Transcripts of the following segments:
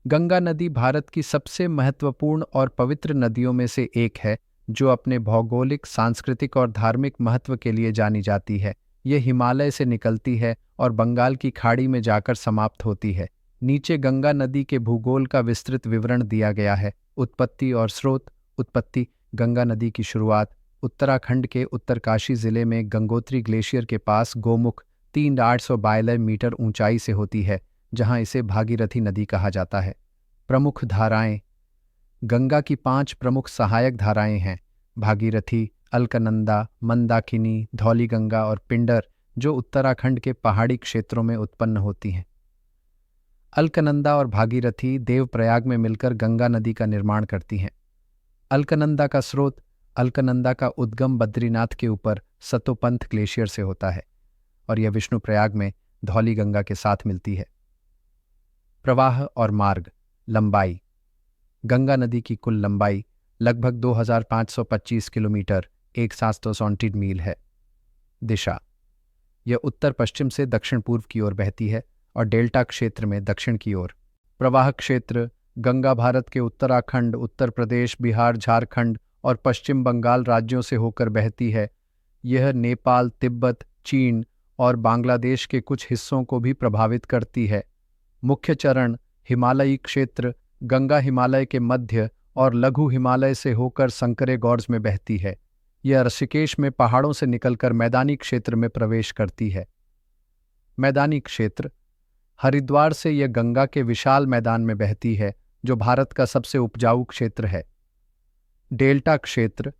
गंगा नदी भारत की सबसे महत्वपूर्ण और पवित्र नदियों में से एक है, जो अपने भौगोलिक, सांस्कृतिक और धार्मिक महत्व के लिए जानी जाती है। ये हिमालय से निकलती है और बंगाल की खाड़ी में जाकर समाप्त होती है। नीचे गंगा नदी के भूगोल का विस्तृत विवरण दिया गया है। उत्पत्ति और स्रोत। उत्पत्ति। गंगा नदी की शुरुआत उत्तराखंड के उत्तरकाशी जिले में गंगोत्री ग्लेशियर के पास गोमुख 3892 मीटर ऊंचाई से होती है, जहां इसे भागीरथी नदी कहा जाता है। प्रमुख धाराएं। गंगा की 5 प्रमुख सहायक धाराएं हैं: भागीरथी, अलकनंदा, मंदाकिनी, धौलीगंगा और पिंडर, जो उत्तराखंड के पहाड़ी क्षेत्रों में उत्पन्न होती हैं। अलकनंदा और भागीरथी देवप्रयाग में मिलकर गंगा नदी का निर्माण करती हैं। अलकनंदा का स्रोत। अलकनंदा का उद्गम बद्रीनाथ के ऊपर सतोपंथ ग्लेशियर से होता है और यह विष्णुप्रयाग में धौलीगंगा के साथ मिलती है। प्रवाह और मार्ग। लंबाई। गंगा नदी की कुल लंबाई लगभग 2525 किलोमीटर 1729 मील है। दिशा। यह उत्तर पश्चिम से दक्षिण पूर्व की ओर बहती है और डेल्टा क्षेत्र में दक्षिण की ओर। प्रवाह क्षेत्र। गंगा भारत के उत्तराखंड, उत्तर प्रदेश, बिहार, झारखंड और पश्चिम बंगाल राज्यों से होकर बहती है। यह नेपाल, तिब्बत, चीन और बांग्लादेश के कुछ हिस्सों को भी प्रभावित करती है। मुख्य चरण। हिमालयी क्षेत्र। गंगा हिमालय के मध्य और लघु हिमालय से होकर संकरेगॉर्ज में बहती है। यह ऋषिकेश में पहाड़ों से निकलकर मैदानी क्षेत्र में प्रवेश करती है। मैदानी क्षेत्र। हरिद्वार से यह गंगा के विशाल मैदान में बहती है, जो भारत का सबसे उपजाऊ क्षेत्र है। डेल्टा क्षेत्र।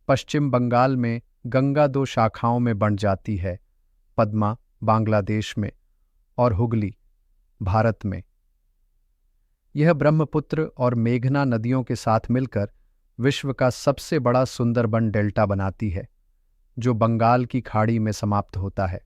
पश्चिम बंगाल में गंगा 2 शाखाओं में बंट जाती है: पद्मा बांग्लादेश में और हुगली भारत में। यह ब्रह्मपुत्र और मेघना नदियों के साथ मिलकर विश्व का सबसे बड़ा सुंदरबन डेल्टा बनाती है, जो बंगाल की खाड़ी में समाप्त होता है।